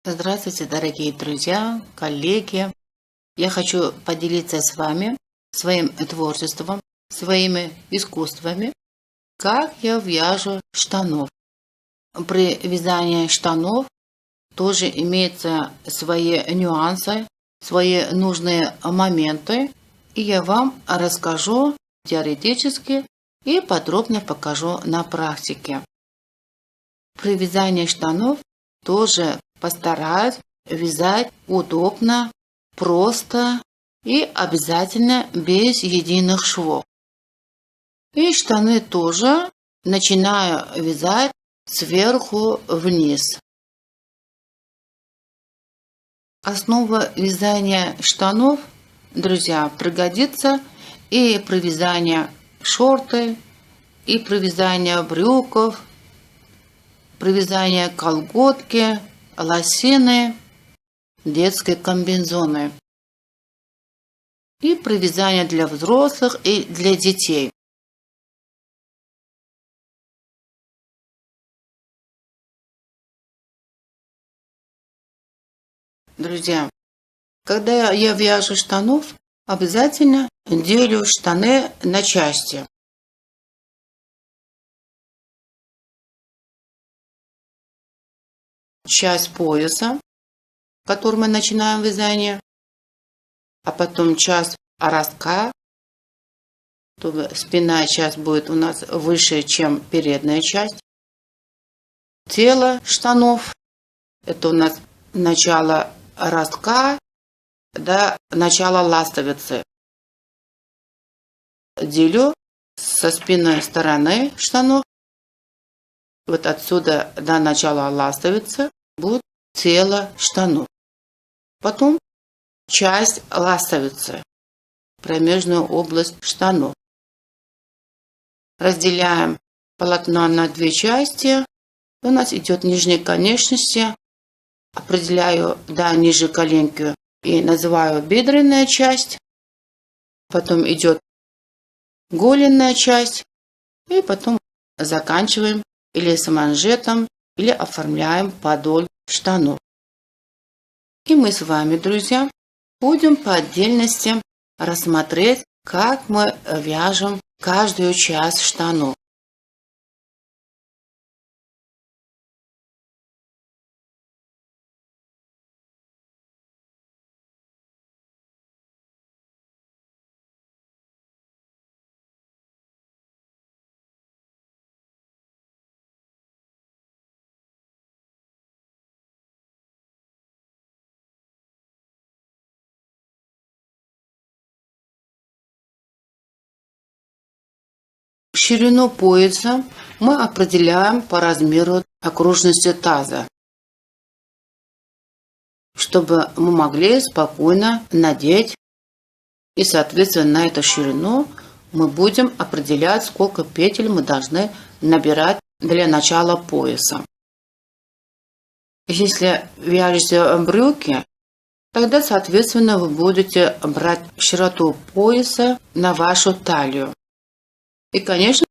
Здравствуйте, дорогие друзья, коллеги! Я хочу поделиться с вами своим творчеством, своими искусствами, как я вяжу штанов. При вязании штанов тоже имеются свои нюансы, свои нужные моменты, и я вам расскажу теоретически и подробно покажу на практике. При вязании штанов тоже постараюсь вязать удобно, просто и обязательно без единых швов. И штаны тоже начинаю вязать сверху вниз. Основа вязания штанов, друзья, пригодится и при вязании шорты, и при вязании брюков, при вязании колготки, лосины, детские комбинезоны. И при вязании для взрослых и для детей. Друзья, когда я вяжу штанов, обязательно делю штаны на части. Часть пояса, который мы начинаем вязание, а потом часть ростка, чтобы спинная часть будет у нас выше, чем передняя часть. Тело штанов, это у нас начало ростка до начала ластовицы. Делю со спинной стороны штанов. Вот отсюда до начала ластовицы будет тело штанов. Потом часть ластовицы, промежную область штанов. Разделяем полотно на две части. У нас идет нижние конечности. Определяю до ниже коленки и называю бедренная часть. Потом идет голенная часть. И потом заканчиваем или с манжетом, или оформляем подол штанов. И мы с вами, друзья, будем по отдельности рассмотреть, как мы вяжем каждую часть штанов. Ширину пояса мы определяем по размеру окружности таза, чтобы мы могли спокойно надеть. И, соответственно, на эту ширину мы будем определять, сколько петель мы должны набирать для начала пояса. Если вяжете брюки, тогда, соответственно, вы будете брать широту пояса на вашу талию. И, конечно,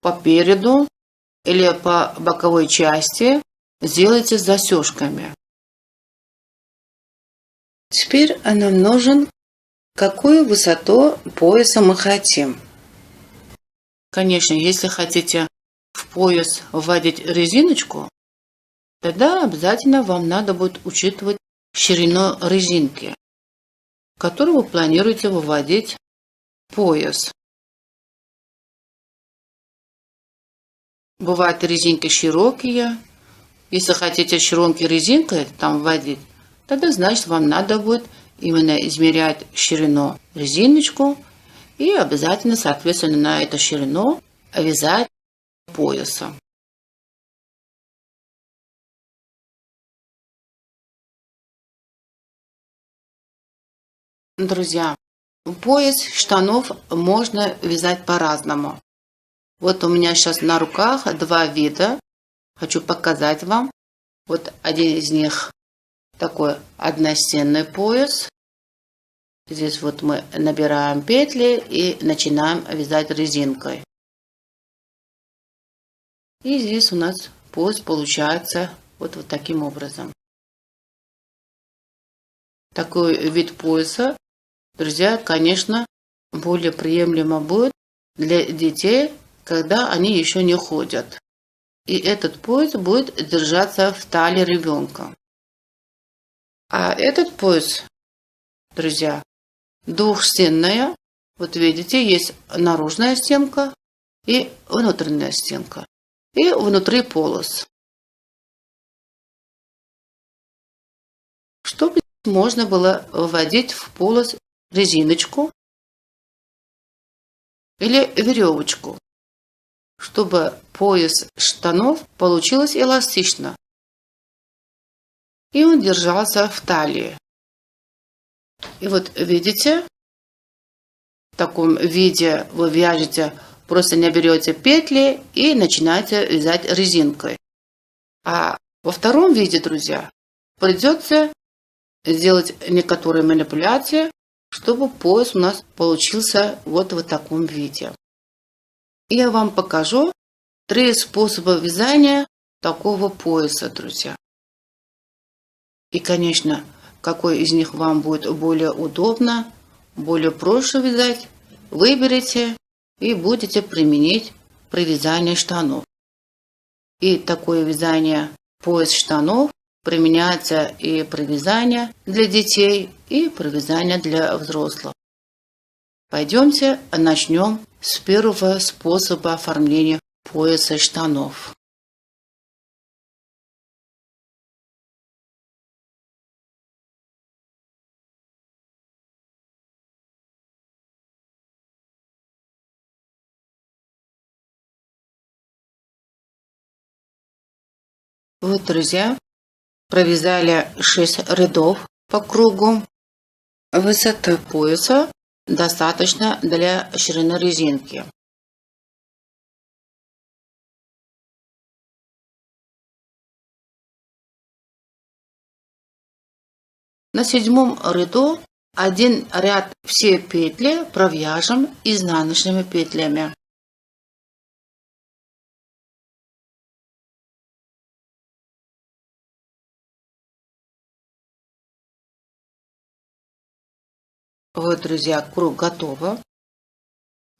по переду или по боковой части сделайте с застежками. Теперь нам нужен, какую высоту пояса мы хотим. Конечно, если хотите в пояс вводить резиночку, тогда обязательно вам надо будет учитывать ширину резинки, которую вы планируете выводить в пояс. Бывают резинки широкие. Если хотите широкой резинкой там вводить, тогда значит вам надо будет именно измерять ширину резиночку и обязательно, соответственно, на эту ширину вязать пояса. Друзья, пояс штанов можно вязать по-разному. Вот у меня сейчас на руках два вида. Хочу показать вам. Вот один из них такой одностенный пояс. Здесь вот мы набираем петли и начинаем вязать резинкой. И здесь у нас пояс получается вот таким образом. Такой вид пояса, друзья, конечно, более приемлемо будет для детей, когда они еще не ходят. И этот пояс будет держаться в талии ребенка. А этот пояс, друзья, двухстенная. Вот видите, есть наружная стенка и внутренняя стенка. И внутри полос. Чтобы можно было вводить в полос резиночку или веревочку, чтобы пояс штанов получилось эластично. И он держался в талии. И вот видите, в таком виде вы вяжете, просто наберете петли и начинаете вязать резинкой. А во втором виде, друзья, придется сделать некоторые манипуляции, чтобы пояс у нас получился вот в таком виде. И я вам покажу 3 способа вязания такого пояса, друзья. И, конечно, какой из них вам будет более удобно, более проще вязать, выберите и будете применить при вязании штанов. И такое вязание пояс штанов применяется и при вязании для детей, и при вязании для взрослых. Пойдемте начнем с первого способа оформления пояса штанов. Вот, друзья, провязали 6 рядов по кругу. Высоты пояса достаточно для ширины резинки. На 7 ряду один ряд все петли провяжем изнаночными петлями. Вот, друзья, круг готово.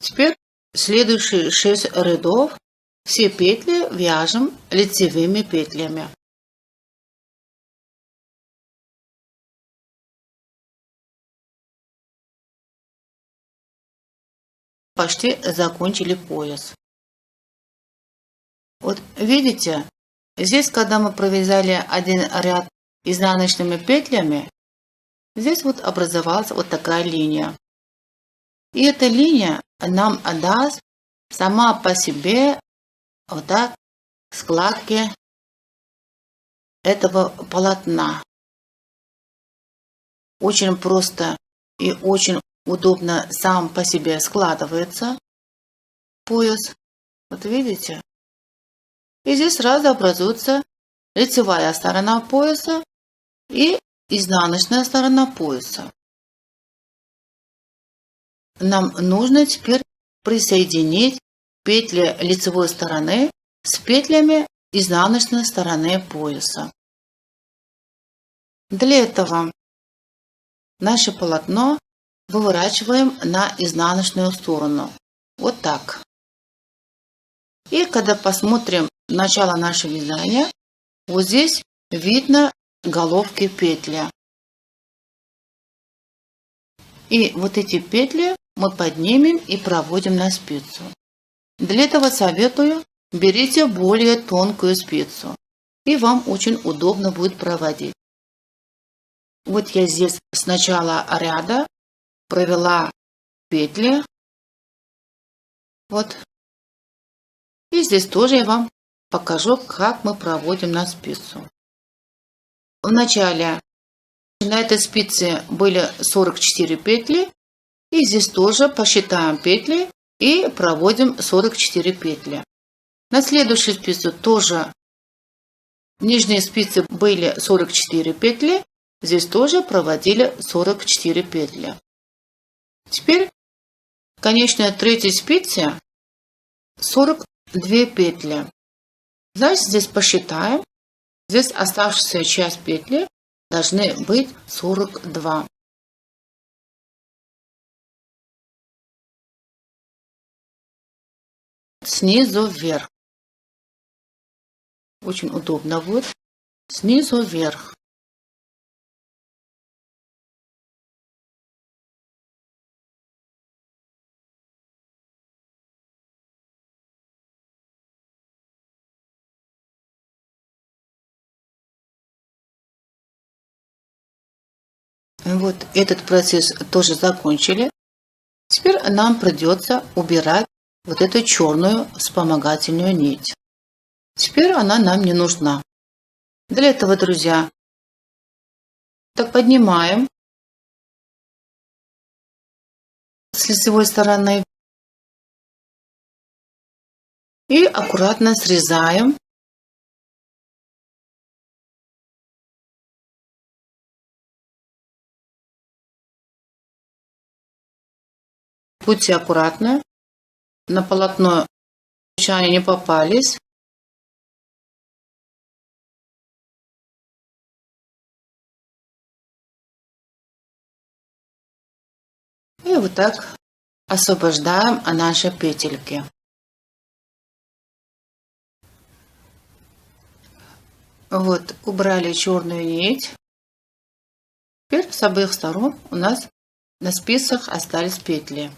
Теперь следующие 6 рядов все петли вяжем лицевыми петлями. Почти закончили пояс. Вот видите, здесь, когда мы провязали один ряд изнаночными петлями, здесь вот образовалась вот такая линия. И эта линия нам даст сама по себе вот так складки этого полотна. Очень просто и очень удобно сам по себе складывается пояс. Вот видите? И здесь сразу образуется лицевая сторона пояса и изнаночная сторона пояса. Нам нужно теперь присоединить петли лицевой стороны с петлями изнаночной стороны пояса. Для этого наше полотно выворачиваем на изнаночную сторону. Вот так. И когда посмотрим начало нашего вязания, вот здесь видно головки петли. И вот эти петли мы поднимем и проводим на спицу. Для этого советую, берите более тонкую спицу, и вам очень удобно будет проводить. Вот я здесь с начала ряда провела петли. Вот. И здесь тоже я вам покажу, как мы проводим на спицу. Вначале на этой спице были 44 петли. И здесь тоже посчитаем петли и проводим 44 петли. На следующую спицу тоже нижние спицы были 44 петли. Здесь тоже проводили 44 петли. Теперь в конечной третьей спице 42 петли. Значит, здесь посчитаем. Здесь оставшаяся часть петли должны быть 42. Снизу вверх. Очень удобно будет. Снизу вверх. Вот этот процесс тоже закончили. Теперь нам придется убирать вот эту черную вспомогательную нить. Теперь она нам не нужна. Для этого, друзья, так поднимаем с лицевой стороны и аккуратно срезаем . Будьте аккуратны, на полотно случайно не попались. И вот так освобождаем наши петельки. Вот, убрали черную нить. Теперь с обеих сторон у нас на спицах остались петли.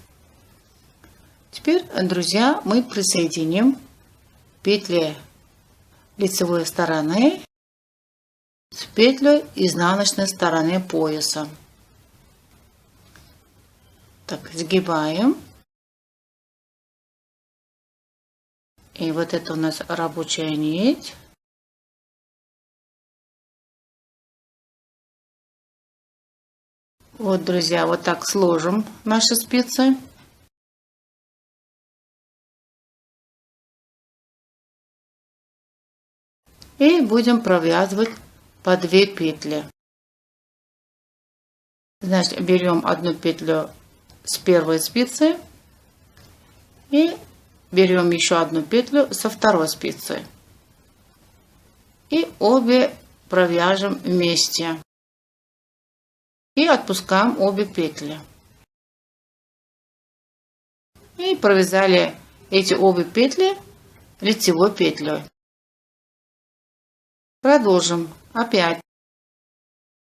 Теперь, друзья, мы присоединим петли лицевой стороны с петлей изнаночной стороны пояса. Так, сгибаем. И вот это у нас рабочая нить. Вот, друзья, вот так сложим наши спицы. И будем провязывать по 2 петли. Значит, берем одну петлю с первой спицы и берем еще одну петлю со второй спицы. И обе провяжем вместе. И отпускаем обе петли. И провязали эти обе петли лицевой петлей. Продолжим. Опять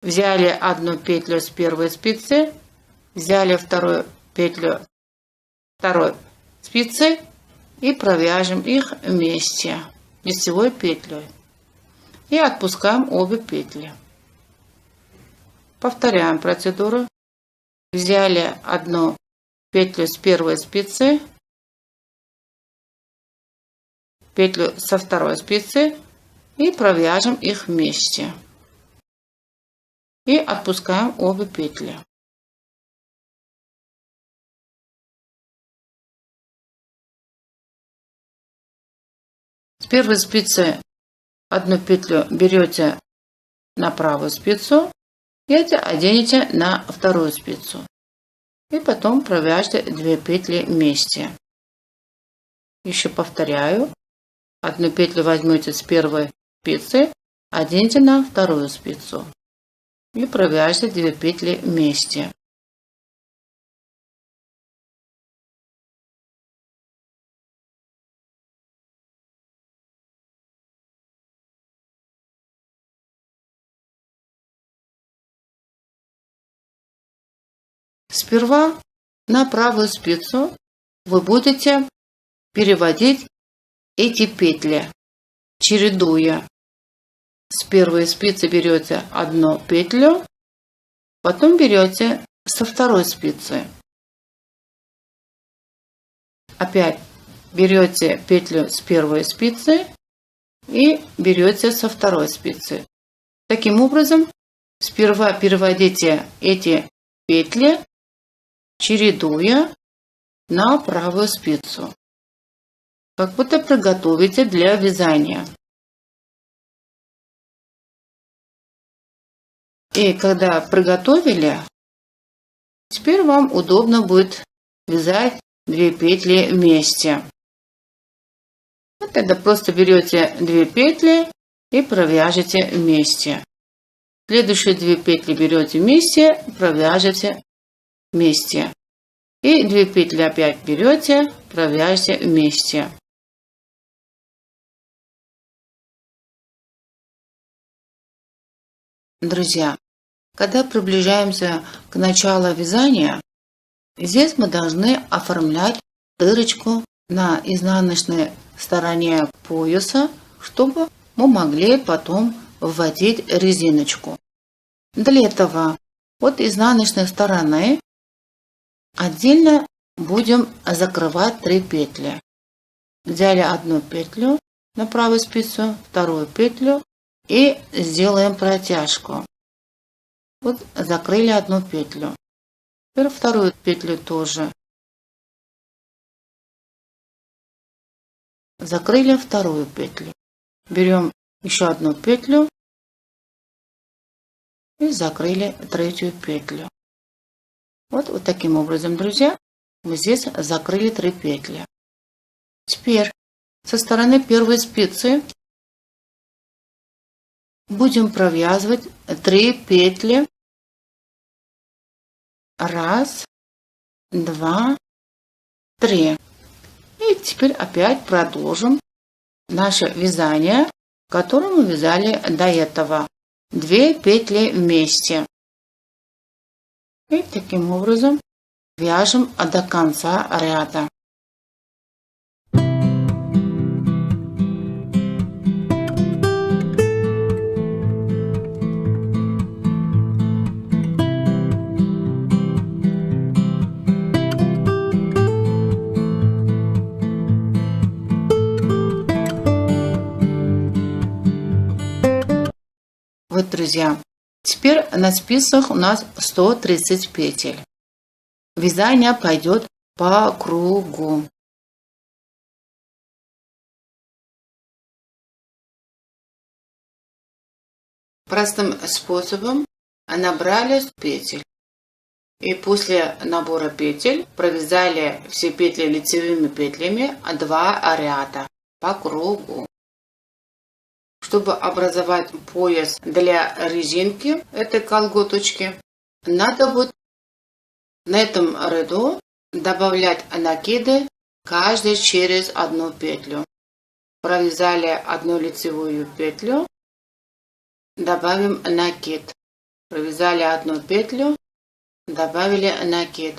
взяли одну петлю с первой спицы, взяли вторую петлю второй спицы и провяжем их вместе лицевой петлей. И отпускаем обе петли. Повторяем процедуру. Взяли одну петлю с первой спицы, петлю со второй спицы и провяжем их вместе. И отпускаем обе петли. С первой спицы одну петлю берете на правую спицу и оденете на вторую спицу. И потом провяжите 2 петли вместе. Еще повторяю. Одну петлю возьмете с первой спицы, оденьте на вторую спицу и провяжите 2 петли вместе. Сперва на правую спицу вы будете переводить эти петли, чередуя. С первой спицы берете одну петлю, потом берете со второй спицы. Опять берете петлю с первой спицы и берете со второй спицы. Таким образом, сперва переводите эти петли, чередуя на правую спицу, как будто приготовите для вязания. И когда приготовили, теперь вам удобно будет вязать 2 петли вместе. Вот тогда просто берете 2 петли и провяжете вместе. Следующие 2 петли берете вместе, провяжете вместе. И 2 петли опять берете, провяжете вместе. Друзья, когда приближаемся к началу вязания, здесь мы должны оформлять дырочку на изнаночной стороне пояса, чтобы мы могли потом вводить резиночку. Для этого от изнаночной стороны отдельно будем закрывать 3 петли. Взяли одну петлю на правую спицу, вторую петлю и сделаем протяжку. Вот закрыли одну петлю. Теперь вторую петлю тоже. Закрыли вторую петлю. Берем еще одну петлю и закрыли третью петлю. Вот таким образом, друзья, мы здесь закрыли 3 петли. Теперь со стороны первой спицы будем провязывать 3 петли. 1, 2, 3. И теперь опять продолжим наше вязание, которое мы вязали до этого. 2 петли вместе. И таким образом вяжем до конца ряда. Вот, друзья, теперь на спицах у нас 130 петель. Вязание пойдет по кругу. Простым способом набрали петель. И после набора петель провязали все петли лицевыми петлями 2 ряда по кругу. Чтобы образовать пояс для резинки этой колготочки, надо будет на этом ряду добавлять накиды каждый через одну петлю. Провязали одну лицевую петлю, добавим накид. Провязали одну петлю, добавили накид.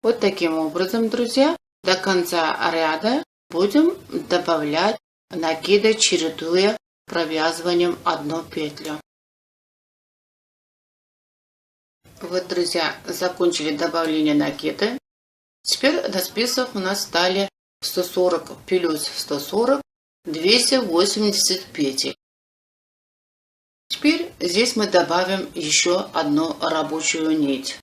Вот таким образом, друзья, до конца ряда будем добавлять накиды, чередуя провязыванием одну петлю. Вот, друзья, закончили добавление накида. Теперь на спицах у нас стали 140 плюс 140, 280 петель. Теперь здесь мы добавим еще одну рабочую нить.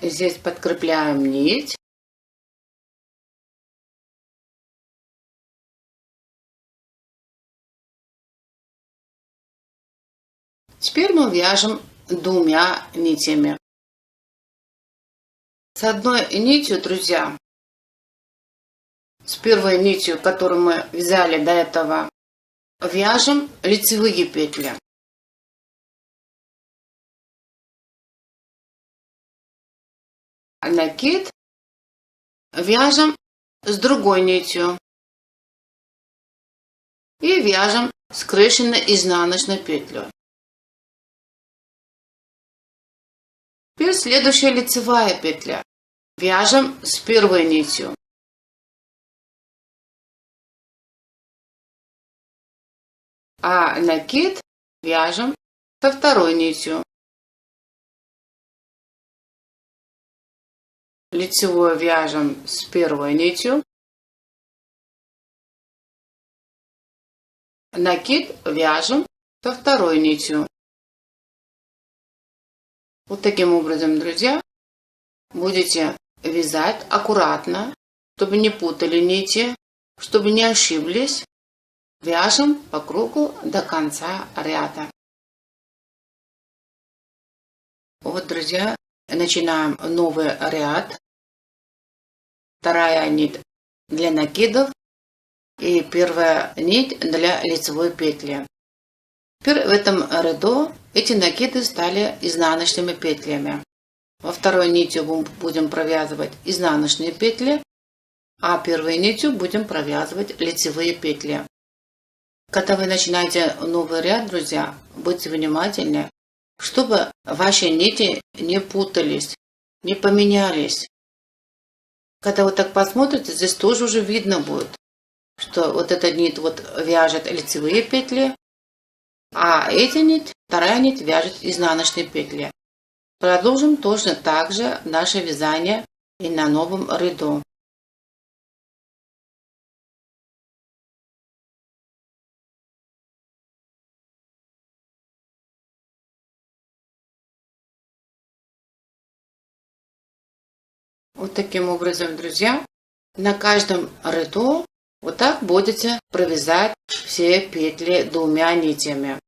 Здесь подкрепляем нить. Теперь мы вяжем 2 нитями. С С одной нитью, друзья, с первой нитью, которую мы вязали до этого, вяжем лицевые петли. Накид вяжем с другой нитью и вяжем скрещенной изнаночной петлей. Теперь следующая лицевая петля. Вяжем с первой нитью. А накид вяжем со второй нитью. Лицевую вяжем с первой нитью. Накид вяжем со второй нитью. Вот таким образом, друзья, будете вязать аккуратно, чтобы не путали нити, чтобы не ошиблись. Вяжем по кругу до конца ряда. Вот, друзья, начинаем новый ряд. Вторая нить для накидов и первая нить для лицевой петли. Теперь в этом ряду эти накиды стали изнаночными петлями. Во второй нитью будем провязывать изнаночные петли, а первой нитью будем провязывать лицевые петли. Когда вы начинаете новый ряд, друзья, будьте внимательны, чтобы ваши нити не путались, не поменялись. Когда вы так посмотрите, здесь тоже уже видно будет, что вот эта нить вот вяжет лицевые петли, а эта нить, вторая нить вяжет изнаночные петли. Продолжим точно так же наше вязание и на новом ряду. Вот таким образом, друзья, на каждом ряду вот так будете провязать все петли двумя нитями.